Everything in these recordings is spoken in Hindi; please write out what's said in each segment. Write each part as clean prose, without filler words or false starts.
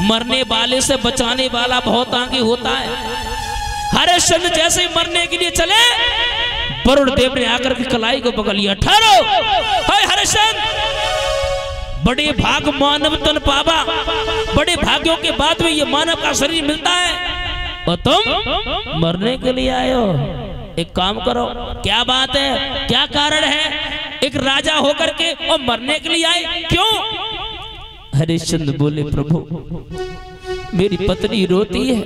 मरने वाले से बचाने वाला बहुत आगे होता है। हरिश्चंद्र जैसे ही मरने के लिए चले, वरुण देव ने आकर के कलाई को पकड़ लिया। ठहरो, हाय हरिश्चंद्र, बड़े भाग मानव तन पावा, बड़े भाग्यों के बाद में ये मानव का शरीर मिलता है और तुम मरने के लिए आए हो। एक काम करो, क्या बात है, क्या कारण है? एक राजा होकर के और मरने के लिए आए, क्यों? हरिश्चंद्र बोले, प्रभु मेरी पत्नी रोती है।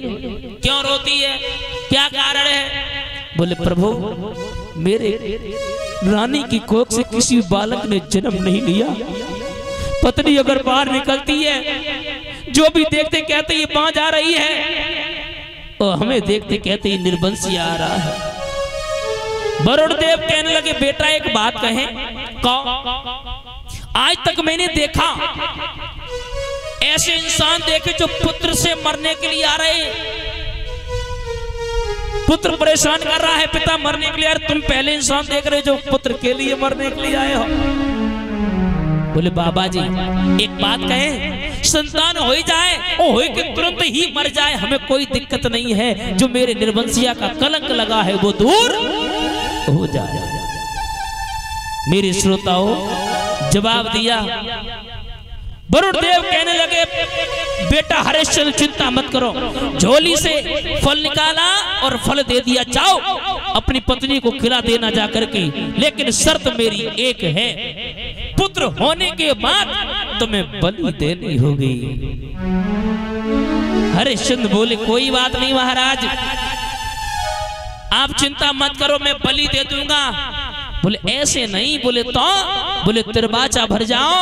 क्यों रोती है, क्या कारण है? बोले, प्रभु मेरे रानी की कोख से किसी बालक ने जन्म नहीं लिया। पत्नी अगर बाहर निकलती है, जो भी देखते कहते ये मां जा रही है, और हमें देखते कहते ये निर्वंशी आ रहा है। वरुण देव कहने लगे, बेटा एक बात कहें, आज तक मैंने देखा ऐसे इंसान देखे जो पुत्र से मरने के लिए आ रहे हैं। पुत्र परेशान कर रहा है, पिता मरने के लिए, तुम पहले इंसान देख रहे हो जो पुत्र के लिए मरने के लिए आए हो। बोले, बाबा जी एक बात कहें, संतान हो ही जाए और हो के तुरंत ही मर जाए, हमें कोई दिक्कत नहीं है। जो मेरे निर्वंशिया का कलंक लगा है वो दूर हो जाए। मेरे श्रोताओं जवाब दिया। वरुण देव कहने लगे, बेटा हरिश्चंद्र चिंता मत करो, झोली से फल निकाला और फल दे दिया, जाओ अपनी पत्नी को खिला देना जा करके, लेकिन शर्त मेरी एक है, पुत्र होने के बाद तुम्हें बलि देनी होगी। हरिश्चंद्र बोले, कोई बात नहीं महाराज, आप चिंता मत करो, मैं बलि दे दूंगा। बोले, ऐसे नहीं। बोले, तो बोले त्रिबाचा भर जाओ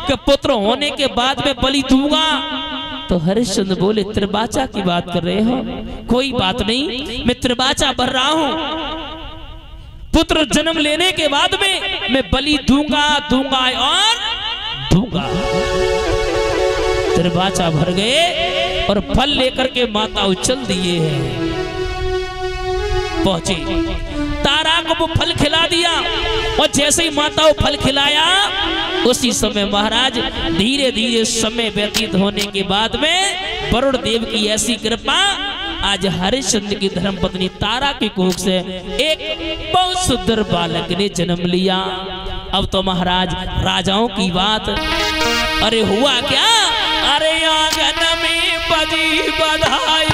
कि पुत्र होने के बाद में बलि दूंगा। तो हरिश्चंद्र बोले, त्रिबाचा की बात कर रहे हो? कोई बात नहीं, मैं त्रिबाचा भर रहा हूं, पुत्र जन्म लेने के बाद में मैं बलि दूंगा और दूंगा। त्रिबाचा भर गए और फल लेकर के माता उछल दिए हैं। पहुंचे, तारा को वो फल खिला दिया, और जैसे ही माता को फल खिलाया, उसी समय महाराज धीरे धीरे समय व्यतीत होने के बाद में वरुण देव की ऐसी कृपा, आज हरिश्चंद्र की धर्मपत्नी तारा की कोख से एक बहुत सुंदर बालक ने जन्म लिया। अब तो महाराज राजाओं की बात, अरे हुआ क्या? अरे आंगन में बजी बधाई,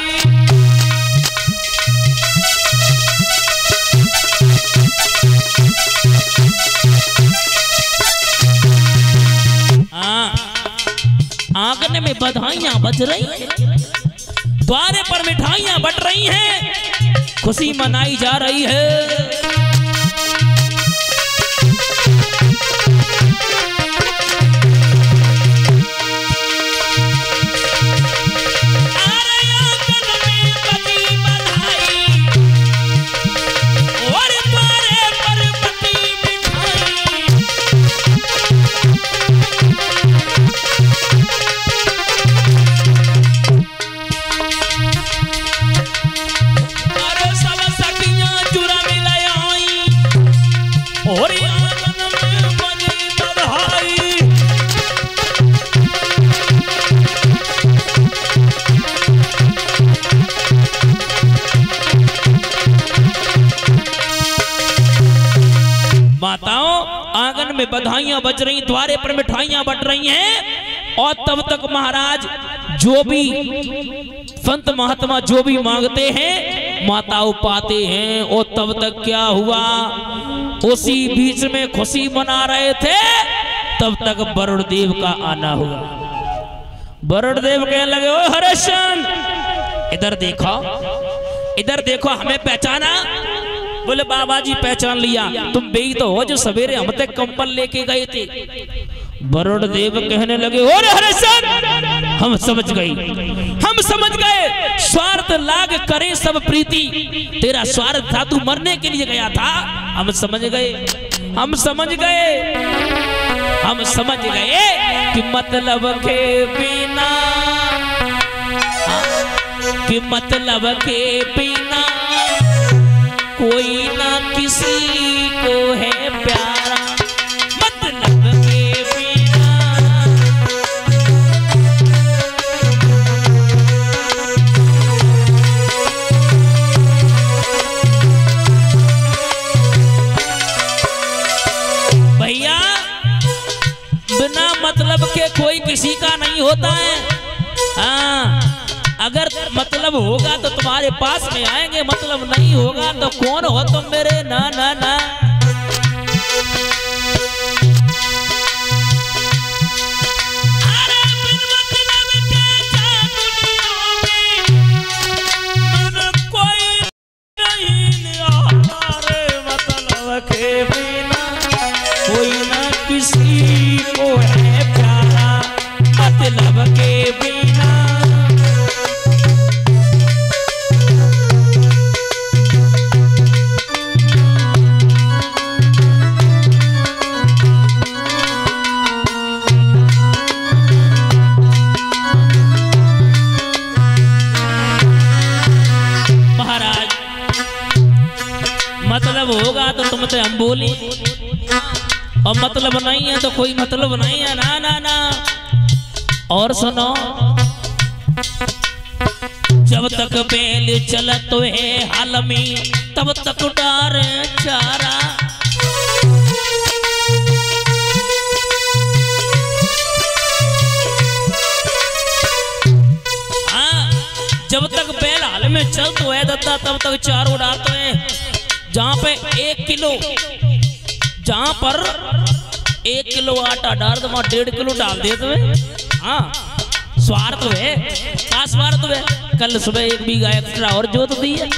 आंगन में बधाइयां बज रही हैं, द्वारे पर मिठाइयां बट रही हैं, खुशी मनाई जा रही है। माताओं आंगन में बधाइयां बज रही, द्वारे पर मिठाइयां बट रही हैं, और तब तक महाराज जो भी संत महात्मा जो भी मांगते हैं माताओं पाते हैं। और तब तक क्या हुआ, उसी बीच में खुशी मना रहे थे, तब तक वरुण देव का आना हुआ। वरुण देव कहने लगे, ओ हरिश्चंद्र इधर देखो, इधर देखो, हमें पहचाना? बोले, बाबा जी पहचान लिया, तुम बेई तो हो जो सवेरे हम तक कंबल लेके गए थे। वरुण देव कहने लगे, ओ हरिश्चंद्र हम समझ गए, हम समझ गए, स्वार्थ लाग करे सब प्रीति, तेरा स्वार्थ था, तू मरने के लिए गया था, हम समझ गए, हम समझ गए, हम समझ गए कि मतलब के बिना, कि मतलब के बिना कोई ना किसी को है प्यारा, मतलब के बिना होता है। हाँ, अगर मतलब होगा तो तुम्हारे पास में आएंगे, मतलब नहीं होगा तो कौन हो तुम मेरे। ना ना ना, कोई ना किसी को है प्यारा मतलब के बिना। महाराज मतलब होगा तो तुमसे हम बोली, और मतलब नहीं है तो कोई मतलब नहीं है। ना ना ना, और सुनो, जब तक बैल चलत है हाल में तब तक डार चारा। हाँ, जब तक बैल हाल में चल तो है दत्ता तब तक चारों डालते हैं। जहाँ पे 1 किलो, जहाँ पर 1 किलो आटा डाल दो, 1.5 किलो डाल दे तुम्हें। हाँ, स्वार्थ है, क्या स्वार्थ है। कल सुबह 1 बीघा एक्स्ट्रा और जोत दी है।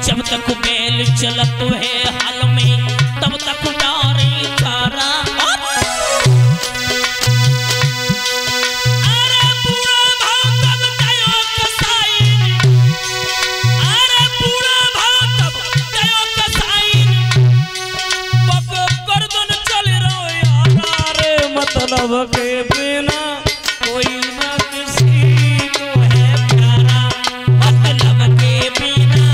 जब तक बैल चलत है हाल में तब तक डारी चारा। मतलब के बिना कोई ना किसी को है प्यारा मतलब के बिना।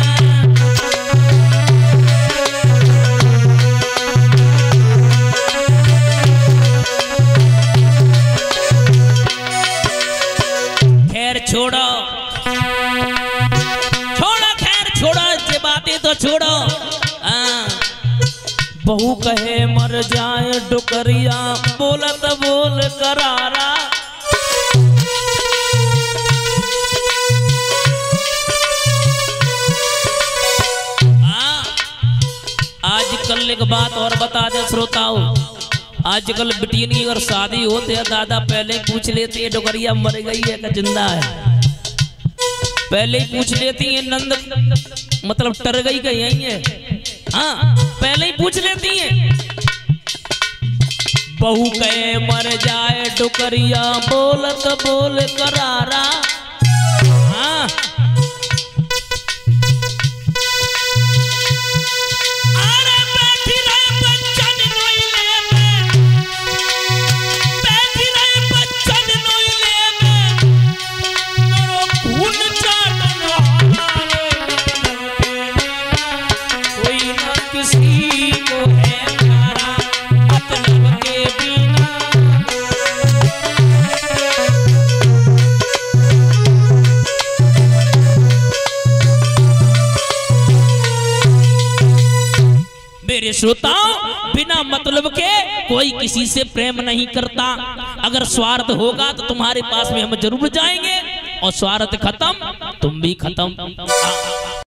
खैर छोड़ो छोड़ो, खैर छोड़ो, ये बातें तो छोड़ो। बहू कहे मर जाए डुकरिया बोलत बोल करारा। आजकल एक बात और बता दे श्रोताओं, आजकल बिटियन की अगर शादी होती है दादा पहले ही पूछ लेती है डुकरिया मर गई है कि जिंदा है। पहले ही पूछ लेती है नंद मतलब टर गई कि यही है। हाँ, पहले ही पूछ लेती हैं। बहू कहे मर जाए डुकरिया बोलत बोल करारा। हाँ, अरे बैठी रहे बच्चन नोइले में, बैठी रहे बच्चन नोइले में, नरो खून चाटन कोई ना किसी को है प्यारा मतलब के बिना। मेरे श्रोताओं, बिना मतलब के कोई किसी से प्रेम नहीं करता। अगर स्वार्थ होगा तो तुम्हारे पास में हम जरूर जाएंगे, और स्वार्थ खत्म तुम भी खत्म।